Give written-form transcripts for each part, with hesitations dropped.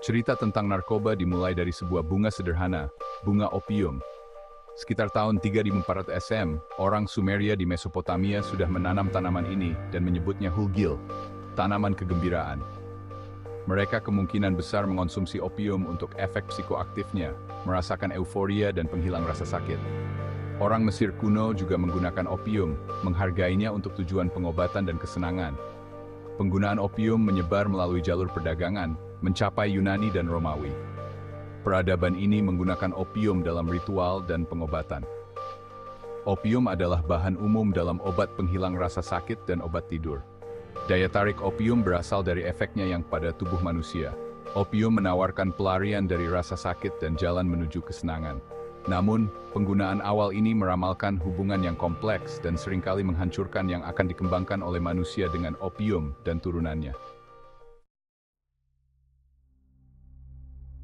Cerita tentang narkoba dimulai dari sebuah bunga sederhana, bunga opium. Sekitar tahun 3400 SM, orang Sumeria di Mesopotamia sudah menanam tanaman ini dan menyebutnya hulgil, tanaman kegembiraan. Mereka kemungkinan besar mengonsumsi opium untuk efek psikoaktifnya, merasakan euforia dan penghilang rasa sakit. Orang Mesir kuno juga menggunakan opium, menghargainya untuk tujuan pengobatan dan kesenangan. Penggunaan opium menyebar melalui jalur perdagangan, mencapai Yunani dan Romawi. Peradaban ini menggunakan opium dalam ritual dan pengobatan. Opium adalah bahan umum dalam obat penghilang rasa sakit dan obat tidur. Daya tarik opium berasal dari efeknya yang pada tubuh manusia. Opium menawarkan pelarian dari rasa sakit dan jalan menuju kesenangan. Namun, penggunaan awal ini meramalkan hubungan yang kompleks dan seringkali menghancurkan yang akan dikembangkan oleh manusia dengan opium dan turunannya.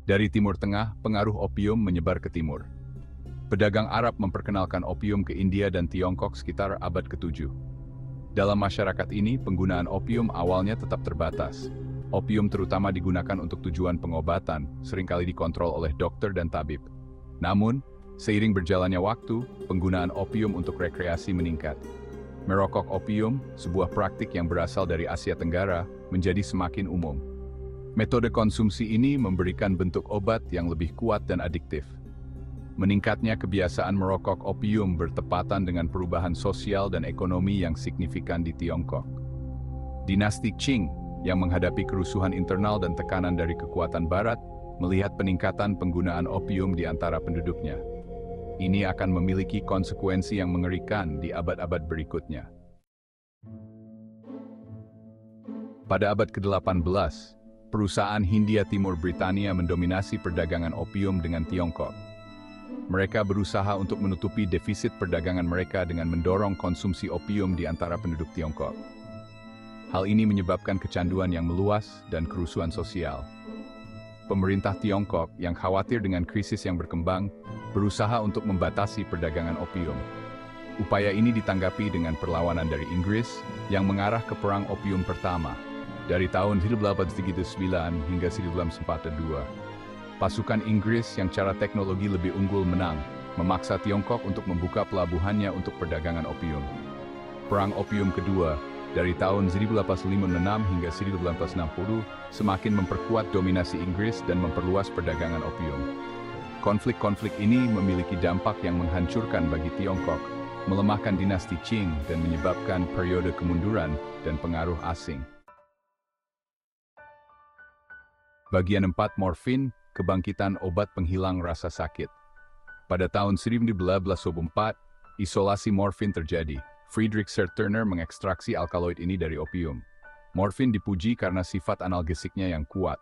Dari Timur Tengah, pengaruh opium menyebar ke timur. Pedagang Arab memperkenalkan opium ke India dan Tiongkok sekitar abad ke-7. Dalam masyarakat ini, penggunaan opium awalnya tetap terbatas. Opium terutama digunakan untuk tujuan pengobatan, seringkali dikontrol oleh dokter dan tabib. Namun, seiring berjalannya waktu, penggunaan opium untuk rekreasi meningkat. Merokok opium, sebuah praktik yang berasal dari Asia Tenggara, menjadi semakin umum. Metode konsumsi ini memberikan bentuk obat yang lebih kuat dan adiktif. Meningkatnya kebiasaan merokok opium bertepatan dengan perubahan sosial dan ekonomi yang signifikan di Tiongkok. Dinasti Qing, yang menghadapi kerusuhan internal dan tekanan dari kekuatan Barat, melihat peningkatan penggunaan opium di antara penduduknya. Ini akan memiliki konsekuensi yang mengerikan di abad-abad berikutnya. Pada abad ke-18, perusahaan Hindia Timur Britania mendominasi perdagangan opium dengan Tiongkok. Mereka berusaha untuk menutupi defisit perdagangan mereka dengan mendorong konsumsi opium di antara penduduk Tiongkok. Hal ini menyebabkan kecanduan yang meluas dan kerusuhan sosial. Pemerintah Tiongkok yang khawatir dengan krisis yang berkembang, berusaha untuk membatasi perdagangan opium. Upaya ini ditanggapi dengan perlawanan dari Inggris yang mengarah ke Perang Opium Pertama, dari tahun 1839 hingga 1942. Pasukan Inggris yang cara teknologi lebih unggul menang, memaksa Tiongkok untuk membuka pelabuhannya untuk perdagangan opium. Perang Opium Kedua, dari tahun 1856 hingga 1860, semakin memperkuat dominasi Inggris dan memperluas perdagangan opium. Konflik-konflik ini memiliki dampak yang menghancurkan bagi Tiongkok, melemahkan dinasti Qing dan menyebabkan periode kemunduran dan pengaruh asing. Bagian 4 morfin, kebangkitan obat penghilang rasa sakit. Pada tahun 1924, isolasi morfin terjadi. Friedrich Serturner mengekstraksi alkaloid ini dari opium. Morfin dipuji karena sifat analgesiknya yang kuat.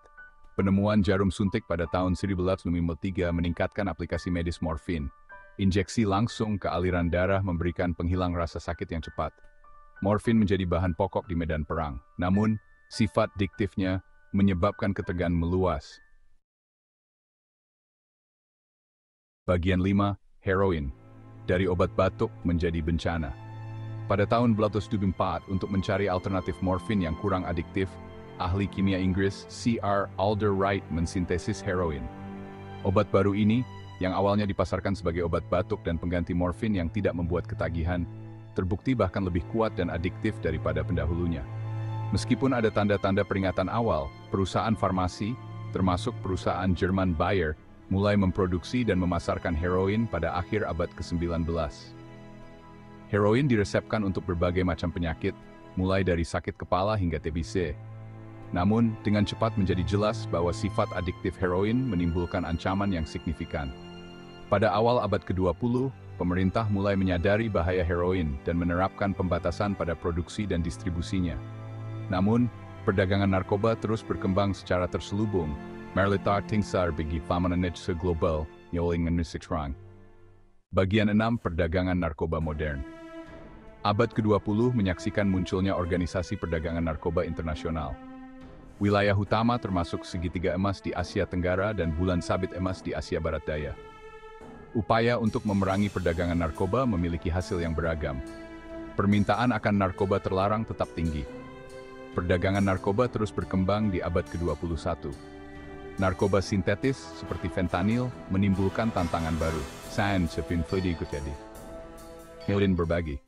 Penemuan jarum suntik pada tahun 1953 meningkatkan aplikasi medis morfin. Injeksi langsung ke aliran darah memberikan penghilang rasa sakit yang cepat. Morfin menjadi bahan pokok di medan perang. Namun, sifat diktifnya menyebabkan ketegangan meluas. Bagian 5, heroin. Dari obat batuk menjadi bencana. Pada tahun 1874, untuk mencari alternatif morfin yang kurang adiktif, ahli kimia Inggris C.R. Alder-Wright mensintesis heroin. Obat baru ini, yang awalnya dipasarkan sebagai obat batuk dan pengganti morfin yang tidak membuat ketagihan, terbukti bahkan lebih kuat dan adiktif daripada pendahulunya. Meskipun ada tanda-tanda peringatan awal, perusahaan farmasi, termasuk perusahaan Jerman Bayer, mulai memproduksi dan memasarkan heroin pada akhir abad ke-19. Heroin diresepkan untuk berbagai macam penyakit, mulai dari sakit kepala hingga TBC. Namun, dengan cepat menjadi jelas bahwa sifat adiktif heroin menimbulkan ancaman yang signifikan. Pada awal abad ke-20, pemerintah mulai menyadari bahaya heroin dan menerapkan pembatasan pada produksi dan distribusinya. Namun, perdagangan narkoba terus berkembang secara terselubung. Merlitar Tingsar bagi Famanenet se-global, Yoling Nusikrang. Bagian 6, perdagangan narkoba modern. Abad ke-20 menyaksikan munculnya organisasi perdagangan narkoba internasional. Wilayah utama termasuk segitiga emas di Asia Tenggara dan bulan sabit emas di Asia Barat Daya. Upaya untuk memerangi perdagangan narkoba memiliki hasil yang beragam. Permintaan akan narkoba terlarang tetap tinggi. Perdagangan narkoba terus berkembang di abad ke-21. Narkoba sintetis seperti fentanyl menimbulkan tantangan baru. Sains sepin ikut jadi. Hilin berbagi.